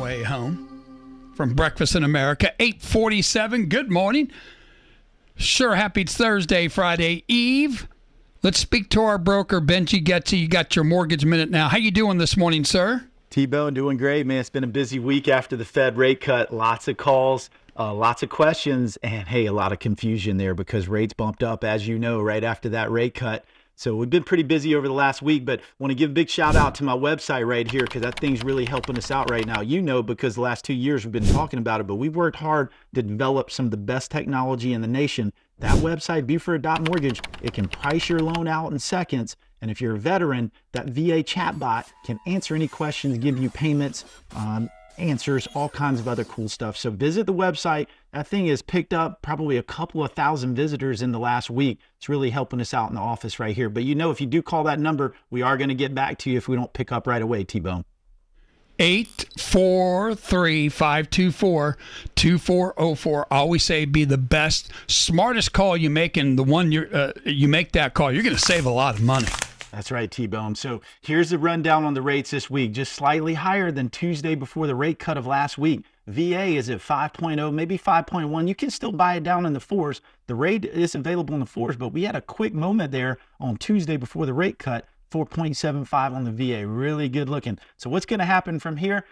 way home from Breakfast in America. 8:47. Good morning. Sure, happy Thursday, Friday Eve. Let's speak to our broker, Benji Gecy. You got your mortgage minute now. How you doing this morning, sir? TBone, doing great, man. It's been a busy week after the Fed rate cut. Lots of calls, lots of questions, and hey, a lot of confusion there because rates bumped up, as you know, right after that rate cut. So we've been pretty busy over the last week, but want to give a big shout out to my website right here because that thing's really helping us out right now. You know, because the last 2 years we've been talking about it, but we've worked hard to develop some of the best technology in the nation. That website, Beaufort.mortgage, it can price your loan out in seconds. And if you're a veteran, that VA chatbot can answer any questions, give you payments, answers, all kinds of other cool stuff. So visit the website. That thing has picked up probably a couple of thousand visitors in the last week. It's really helping us out in the office right here. But you know, if you do call that number, we are going to get back to you if we don't pick up right away, T-Bone. 843-524-2404. I always say be the best, smartest call you make, and the one you make that call, you're going to save a lot of money. That's right, T-Bone. So here's the rundown on the rates this week, just slightly higher than Tuesday before the rate cut of last week. VA is at 5.0, maybe 5.1. You can still buy it down in the fours. The rate is available in the fours, but we had a quick moment there on Tuesday before the rate cut, 4.75 on the VA. Really good looking. So what's going to happen from here?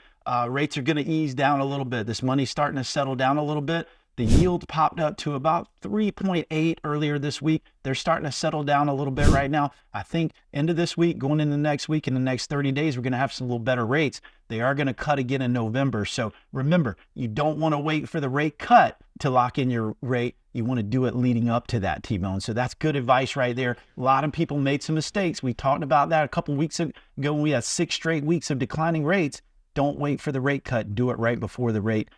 Rates are going to ease down a little bit. This money's starting to settle down a little bit. The yield popped up to about 3.8 earlier this week. They're starting to settle down a little bit right now. I think end of this week, going into next week, in the next 30 days, we're going to have some little better rates. They are going to cut again in November. So remember, you don't want to wait for the rate cut to lock in your rate. You want to do it leading up to that, T-Bone. So that's good advice right there. A lot of people made some mistakes. We talked about that a couple weeks ago when we had 6 straight weeks of declining rates. Don't wait for the rate cut. Do it right before the rate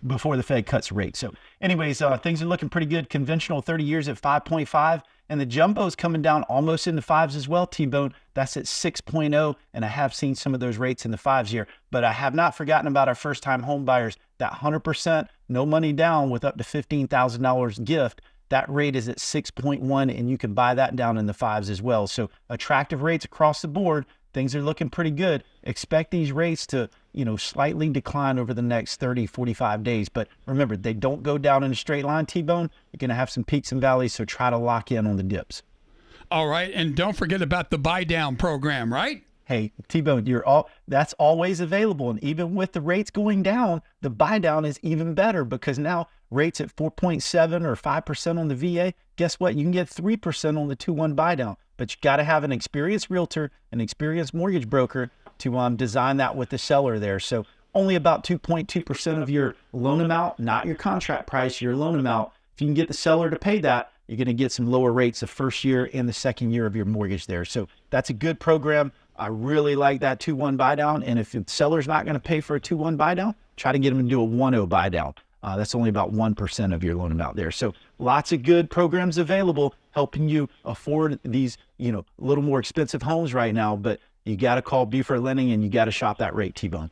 before the Fed cuts rate. So anyways, things are looking pretty good. Conventional 30 years at 5.5, and the jumbo's coming down almost in the 5s as well, T-Bone. That's at 6.0, and I have seen some of those rates in the 5s here, but I have not forgotten about our first-time home buyers. That 100%, no money down with up to $15,000 gift. That rate is at 6.1, and you can buy that down in the 5s as well. So attractive rates across the board. Things are looking pretty good. Expect these rates to, slightly decline over the next 30, 45 days. But remember, they don't go down in a straight line, T-Bone. You're going to have some peaks and valleys, so try to lock in on the dips. All right, and don't forget about the buy down program, right? Hey, T-Bone, that's always available. And even with the rates going down, the buy down is even better because now rates at 4.7 or 5% on the VA, guess what? You can get 3% on the 2-1 buy down. But you got to have an experienced realtor, an experienced mortgage broker to design that with the seller there. So only about 2.2% of your loan amount, not your contract price, your loan amount. If you can get the seller to pay that, you're going to get some lower rates the first year and the second year of your mortgage there. So that's a good program. I really like that 2-1 buy down. And if the seller's not going to pay for a 2-1 buy down, try to get them to do a 1-0 buy down. That's only about 1% of your loan amount there. So lots of good programs available helping you afford these, a little more expensive homes right now. But you got to call Beaufort Lending and you got to shop that rate, T-Bone.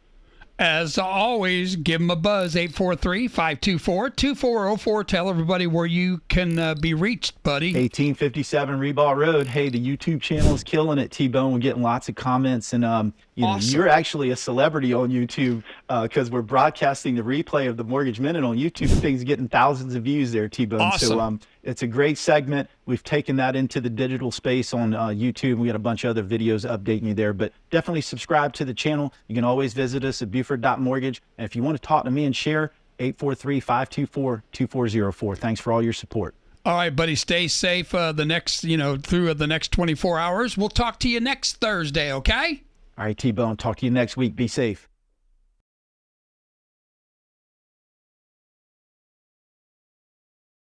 As always, give them a buzz, 843-524-2404. Tell everybody where you can be reached, buddy. 1857 Reball Road. Hey, the YouTube channel is killing it, T-Bone. We're getting lots of comments. And awesome. You're actually a celebrity on YouTube because we're broadcasting the replay of the Mortgage Minute on YouTube. Things getting thousands of views there, T-Bone. Awesome. So it's a great segment. We've taken that into the digital space on YouTube. We got a bunch of other videos updating you there. But definitely subscribe to the channel. You can always visit us at Beaufort.mortgage. And if you want to talk to me and share, 843-524-2404. Thanks for all your support. All right, buddy. Stay safe through the next 24 hours. We'll talk to you next Thursday, okay? All right, T-Bone. Talk to you next week. Be safe.